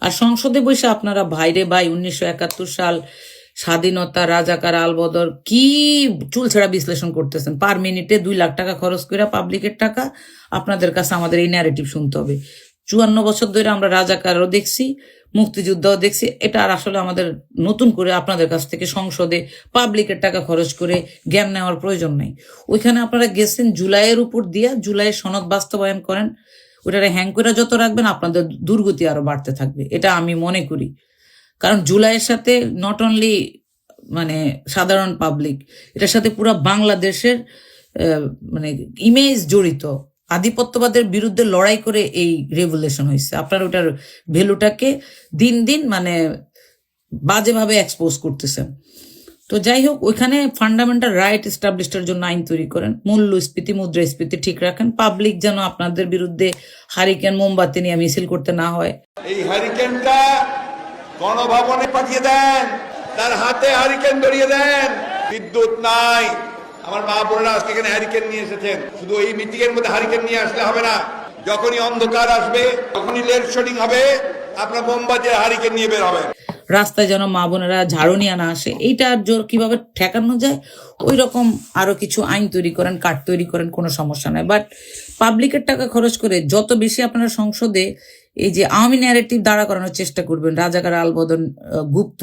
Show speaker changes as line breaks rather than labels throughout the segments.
আর সংসদে বসে আপনারা ভাইরে ভাই 1971 সাল স্বাধীনতা, রাজাকার, আলবদর কি চুলছেড়া বিশ্লেষণ করতেছেন। পার মিনিটে 2 লাখ টাকা খরচ করে পাবলিকের টাকা। আপনাদের কাছে আমাদের এই ন্যারেটিভ শুনতে হবে। 54 বছর ধরে আমরা রাজাকারও দেখছি, মুক্তিযুদ্ধও দেখছি। এটা আর আসলে আমাদের নতুন করে আপনাদের কাছ থেকে সংসদে পাবলিকের টাকা খরচ করে জ্ঞান নেওয়ার প্রয়োজন নেই। ওইখানে আপনারা গেছেন জুলাইয়ের উপর দিয়া, জুলাইয়ের সনদ বাস্তবায়ন করেন। ওটারে হ্যাং করে যত রাখবেন আপনাদের দুর্গতি আরো বাড়তে থাকবে, এটা আমি মনে করি। কারণ জুলাইয়ের সাথে নট অনলি মানে সাধারণ পাবলিক, এটার সাথে পুরো বাংলাদেশের মানে ইমেজ জড়িত। আধিপত্যবাদের বিরুদ্ধে লড়াই করে এই রেভলিউশন হয়েছে। আপনার ওটার ভ্যালুটাকে দিন দিন মানে বাজেভাবে এক্সপোজ করতেছেন। তো যাই হোক, ওইখানে ফান্ডামেন্টাল রাইট এস্টাবলিশের জন্য আইন তৈরি করেন, মূল্যস্ফীতি, মুদ্রাস্ফীতি ঠিক রাখেন, পাবলিক যেন আপনাদের বিরুদ্ধে হারিকেন, মোমবাতি নিয়ে মিছিল করতে না হয়।
এই হারিকেনটা গণভবনে পাঠিয়ে দেন, তার হাতে হারিকেন ধরিয়ে দেন। বিদ্যুৎ নাই, আমার মা বোনেরা আজকে এখানে হারিকেন নিয়ে এসেছেন। শুধু এই মিটিং এর মধ্যে হারিকেন নিয়ে আসলে হবে না, যখনই অন্ধকার আসবে, যখনই লোডশেডিং হবে, আপনার মোমবাতি হারিকেন নিয়ে বের হবে।
রাস্তায় যেন মা বোনেরা ঝাড়ু নিয়ে না আসে, এইটা জোর কিভাবে ঠেকানো যায় ওই রকম আরো কিছু আইন তৈরি করেন, কার্ড তৈরি করেন, কোনো সমস্যা নাই। বাট পাবলিকের টাকা খরচ করে যত বেশি আপনারা সংসদে এই যে আওয়ামী ন্যারেটিভ দাঁড়া করানোর চেষ্টা করবেন, রাজাকার, আলবদন, গুপ্ত,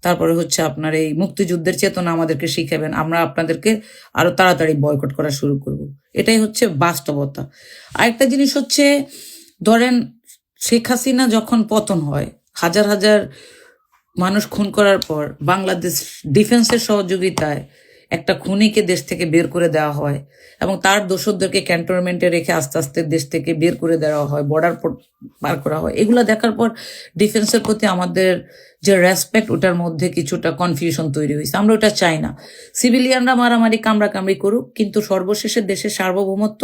তারপরে হচ্ছে আপনার এই মুক্তিযুদ্ধের চেতনা আমাদেরকে শিখাবেন, আমরা আপনাদেরকে আরো তাড়াতাড়ি বয়কট করা শুরু করব। এটাই হচ্ছে বাস্তবতা। আরেকটা জিনিস হচ্ছে, ধরেন শেখ হাসিনা যখন পতন হয়, হাজার হাজার মানুষ খুন করার পর বাংলাদেশ ডিফেন্সের সহযোগিতায় একটা খুনিকে দেশ থেকে বের করে দেওয়া হয় এবং তার দোসরদেরকে ক্যান্টনমেন্টে রেখে আস্তে আস্তে দেশ থেকে বের করে দেওয়া হয়, বর্ডার পার করা হয়। এগুলো দেখার পর ডিফেন্সের প্রতি আমাদের যে রেসপেক্ট, ওটার মধ্যে কিছুটা কনফিউশন তৈরি হয়েছে। আমরা ওটা চাই না। সিভিলিয়ানরা মারামারি কামড়াকামড়ি করুক, কিন্তু সর্বশেষে দেশের সার্বভৌমত্ব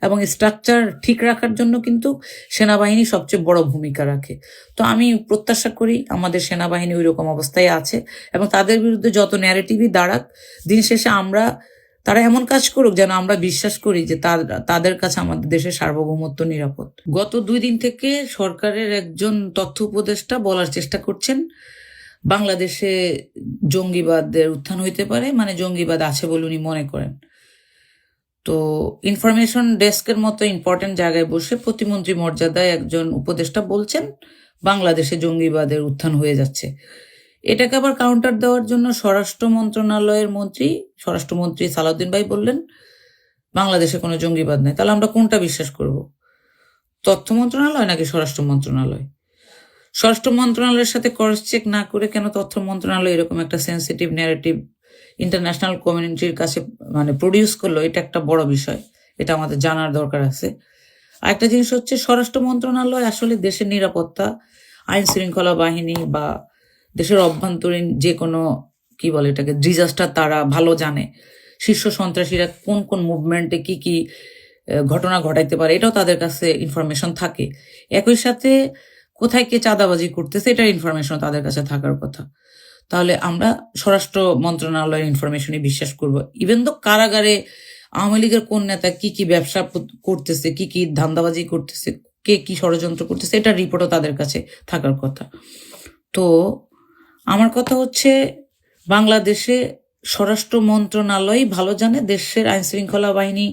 এবং স্ট্রাকচার ঠিক রাখার জন্য কিন্তু সেনাবাহিনী সবচেয়ে বড় ভূমিকা রাখে। তো আমি প্রত্যাশা করি আমাদের সেনাবাহিনী ওই রকম অবস্থায় আছে এবং তাদের বিরুদ্ধে যত ন্যারেটিভই দাঁড়াক, দিন শেষে তারা এমন কাজ করুক যেন আমরা বিশ্বাস করি যে তাদের কাছে আমাদের দেশের সার্বভৌমত্ব নিরাপদ। গত 2 দিন থেকে সরকারের একজন তথ্য উপদেষ্টা বলার চেষ্টা করছেন বাংলাদেশে জঙ্গিবাদের উত্থান হইতে পারে, মানে জঙ্গিবাদ আছে বলে উনি মনে করেন। তো ইনফরমেশন ডেস্কের মতো ইম্পর্টেন্ট জায়গায় বসে প্রতিমন্ত্রী মর্যাদায় একজন উপদেষ্টা বলছেন বাংলাদেশে জঙ্গিবাদের উত্থান হয়ে যাচ্ছে। এটাকে আবার কাউন্টার দেওয়ার জন্য স্বরাষ্ট্র মন্ত্রণালয়ের স্বরাষ্ট্রমন্ত্রী সালাউদ্দিন ভাই বললেন বাংলাদেশে কোনো জঙ্গিবাদ নেই। তাহলে আমরা কোনটা বিশ্বাস করব? তথ্য মন্ত্রণালয় নাকি স্বরাষ্ট্র মন্ত্রণালয়? স্বরাষ্ট্র মন্ত্রণালয়ের সাথে ক্রস চেক না করে কেন তথ্য মন্ত্রণালয় এরকম একটা সেন্সিটিভ ন্যারেটিভ ইন্টারন্যাশনাল কমিউনিটির কাছে মানে প্রডিউস করলো? এটা একটা বড় বিষয়, এটা আমাদের জানার দরকার আছে। আরেকটা জিনিস হচ্ছে, স্বরাষ্ট্র মন্ত্রণালয় আসলে দেশের নিরাপত্তা, আইন শৃঙ্খলা বাহিনী বা দেশের অভ্যন্তরীণ যে কোনো কি বলে এটাকে ডিজাস্টার তারা ভালো জানে। শীর্ষ সন্ত্রাসীরা কোন কোন মুভমেন্টে কি কি ঘটনা ঘটাইতে পারে এটাও তাদের কাছে ইনফরমেশন থাকে। একই সাথে কোথায় কে চাঁদাবাজি করতেছে এটার ইনফরমেশন তাদের কাছে থাকার কথা। তাহলে আমরা স্বরাষ্ট্র মন্ত্রণালয়ের ইনফরমেশনই বিশ্বাস করব। ইভেন তো কারাগারে আওয়ামী লীগের কোন নেতা কি কি ব্যবসা করতেছে, কি কি ধান্দাবাজি করতেছে, কে কি ষড়যন্ত্র করতেছে, এটার রিপোর্টও তাদের কাছে থাকার কথা। তো আমার কথা হচ্ছে, বাংলাদেশে স্বরাষ্ট্র মন্ত্রণালয় ভালো জানে দেশের আইন শৃঙ্খলা বাহিনী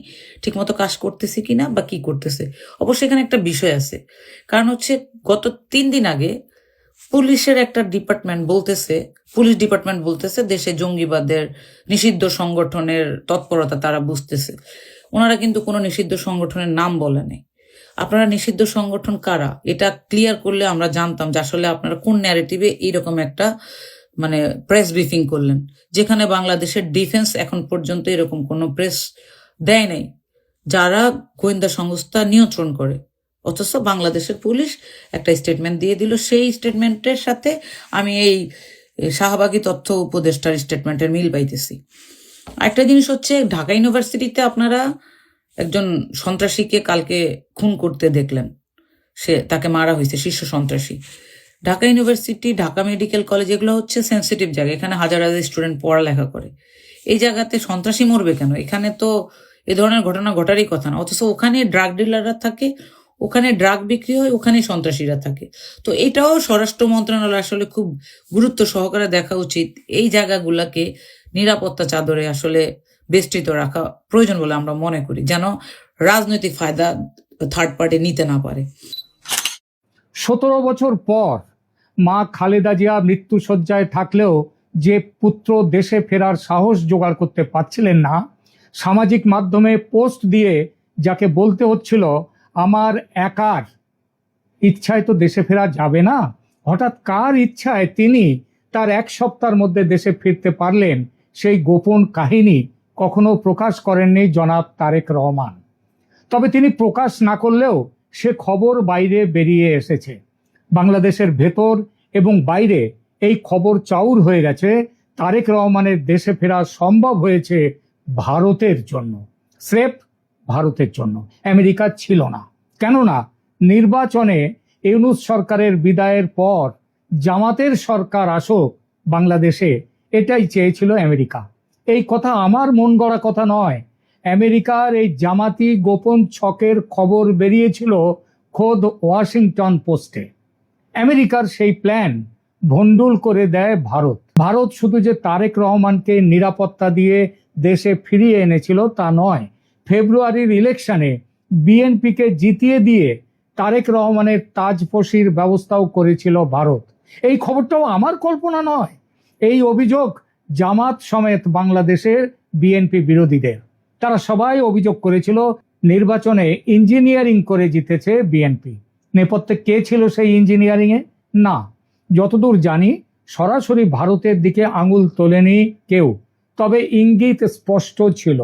ঠিকমতো কাজ করতেছে কিনা বা কি করতেছে। অবশ্যই এখানে একটা বিষয় আছে, কারণ হচ্ছে গত 3 দিন আগে পুলিশের একটা পুলিশ ডিপার্টমেন্ট বলতেছে দেশে জঙ্গিবাদের নিষিদ্ধ সংগঠনের তৎপরতা তারা বুঝতেছে। ওনারা কিন্তু কোনো নিষিদ্ধ সংগঠনের নাম বলেনি। আপনারা নিষিদ্ধ সংগঠন কারা এটা ক্লিয়ার করলে আমরা জানতাম যে আসলে আপনারা কোন ন্যারেটিভে এইরকম একটা মানে প্রেস ব্রিফিং করলেন, যেখানে বাংলাদেশের ডিফেন্স এখন পর্যন্ত এরকম কোনো প্রেস দেয় নাই যারা গোয়েন্দা সংস্থা নিয়ন্ত্রণ করে। অথচ বাংলাদেশের পুলিশ একটা স্টেটমেন্ট দিয়ে দিল। সেই স্টেটমেন্টের সাথে আমি এই শাহবাগী তথ্য উপদেষ্টার স্টেটমেন্টের মিল পাইতেছি। একটা জিনিস হচ্ছে, ঢাকা ইউনিভার্সিটিতে আপনারা একজন সন্ত্রাসীকে কালকে খুন করতে দেখলেন, তাকে মারা হয়েছে, শীর্ষ সন্ত্রাসী। Dhaka university, Dhaka medical college এগুলো হচ্ছে সেন্সিটিভ জায়গা, এখানে হাজার হাজার স্টুডেন্ট পড়ালেখা করে। এই জায়গাতে সন্ত্রাসী মরবে কেন? এখানে তো এ ধরনের ঘটনা ঘটারই কথা না। অথচ ওখানে ড্রাগ ডিলাররা থাকে, ওখানে ড্রাগ বিক্রি হয়, ওখানে সন্ত্রাসীরা থাকে। তো এটাও স্বরাষ্ট্র মন্ত্রণালয় আসলে খুব গুরুত্ব সহকারে দেখা উচিত, এই জায়গাগুলোকে নিরাপত্তা চাদরে আসলে বেষ্টিত রাখা প্রয়োজন বলে আমরা মনে করি, যেন রাজনৈতিক ফায়দা থার্ড পার্টি নিতে না পারে।
17 বছর পর মা খালেদা জিয়া মৃত্যুশয্যায় থাকলেও যে পুত্র দেশে ফেরার সাহস জোগাড় করতে পারছিলেন না, সামাজিক মাধ্যমে পোস্ট দিয়ে যাকে বলতে হচ্ছিল আমার একার ইচ্ছায় তো দেশে ফেরা যাবে না, হঠাৎ কার ইচ্ছায় তিনি তার 1 সপ্তাহের মধ্যে দেশে ফিরতে পারলেন, সেই গোপন কাহিনী কখনো প্রকাশ করেননি জনাব তারেক রহমান। তবে তিনি প্রকাশ না করলেও সে খবর বাইরে বেরিয়ে এসেছে। বাংলাদেশের ভেতর এবং বাইরে এই খবর চাউর হয়ে গেছে। তারেক রহমানের দেশে ফেরা সম্ভব হয়েছে ভারতের জন্য, স্রেফ ভারতের জন্য, আমেরিকা ছিল না। কেননা নির্বাচনে ইউনূস সরকারের বিদায়ের পর জামাতের সরকার আসুক বাংলাদেশে, এটাই চেয়েছিল আমেরিকা। এই কথা আমার মন গড়া কথা নয়। আমেরিকার এই জামাতি গোপন ছকের খবর বেরিয়েছিল খোদ ওয়াশিংটন পোস্টে। আমেরিকার সেই প্ল্যান ভণ্ডুল করে দেয় ভারত। ভারত শুধু যে তারেক রহমানকে নিরাপত্তা দিয়ে দেশে ফিরিয়ে এনেছিল তা নয়, ফেব্রুয়ারির ইলেকশনে বিএনপিকে জিতিয়ে দিয়ে তারেক রহমানের তাজপোশির ব্যবস্থাও করেছিল ভারত। এই খবরটাও আমার কল্পনা নয়। এই অভিযোগ জামাত সমেত বাংলাদেশের বিএনপি বিরোধীদের। তারা সবাই অভিযোগ করেছিল নির্বাচনে ইঞ্জিনিয়ারিং করে জিতেছে বিএনপি। নেপথ্যে কে ছিল সেই ইঞ্জিনিয়ারিং এ? না, যতদূর জানি সরাসরি ভারতের দিকে আঙুল তোলেনি কেউ, তবে ইঙ্গিত স্পষ্ট ছিল।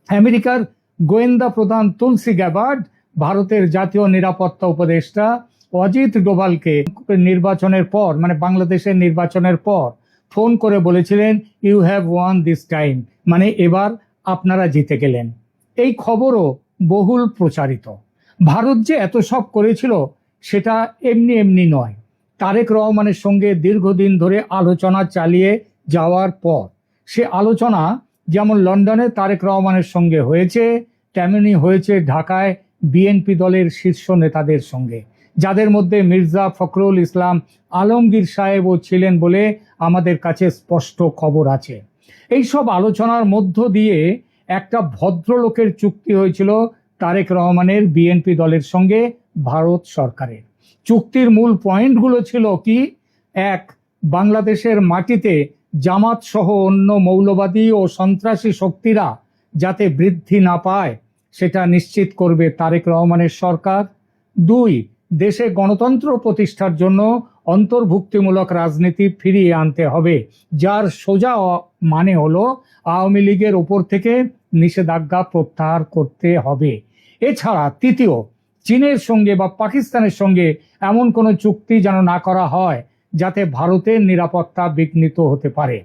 আমেরিকার গোয়েন্দা প্রধান তুলসি গ্যাবার্ড ভারতের জাতীয় নিরাপত্তা উপদেষ্টা অজিত ডোভালকে নির্বাচনের পর, মানে বাংলাদেশের নির্বাচনের পর ফোন করে বলেছিলেন you have won this time, মানে এবার আপনারা জিতে গেলেন। এই খবরও বহুল প্রচারিত। ভারত যে এত সব করেছিল সেটা এমনি এমনি নয়। তারেক রহমানের সঙ্গে দীর্ঘদিন ধরে আলোচনা চালিয়ে যাওয়ার পর, সে আলোচনা যেমন লন্ডনে তারেক রহমানের সঙ্গে হয়েছে, তেমনি হয়েছে ঢাকায় বিএনপি দলের শীর্ষ নেতাদের সঙ্গে, যাদের মধ্যে মির্জা ফখরুল ইসলাম আলমগীর সাহেবও ছিলেন বলে আমাদের কাছে স্পষ্ট খবর আছে। এই সব আলোচনার মধ্য দিয়ে একটা ভদ্রলোকের চুক্তি হয়েছিল তারেক রহমানের বিএনপি দলের সঙ্গে ভারত সরকারের। চুক্তির মূল পয়েন্টগুলো ছিল কি? 1, বাংলাদেশের মাটিতে জামাত সহ অন্য মৌলবাদী ও সন্ত্রাসী শক্তিরা যাতে বৃদ্ধি না পায় সেটা নিশ্চিত করবে তারেক রহমানের সরকার। 2, দেশে গণতন্ত্র প্রতিষ্ঠার জন্য অন্তর্ভুক্তিমূলক রাজনীতি ফিরিয়ে আনতে হবে, যার সোজা মানে হলো আওয়ামী লীগের ওপর থেকে নিষেধাজ্ঞা প্রত্যাহার করতে হবে। এছাড়া 3, চীনের সঙ্গে বা পাকিস্তানের সঙ্গে এমন কোনো চুক্তি যেন না করা হয় যাতে ভারতের নিরাপত্তা বিঘ্নিত হতে পারে।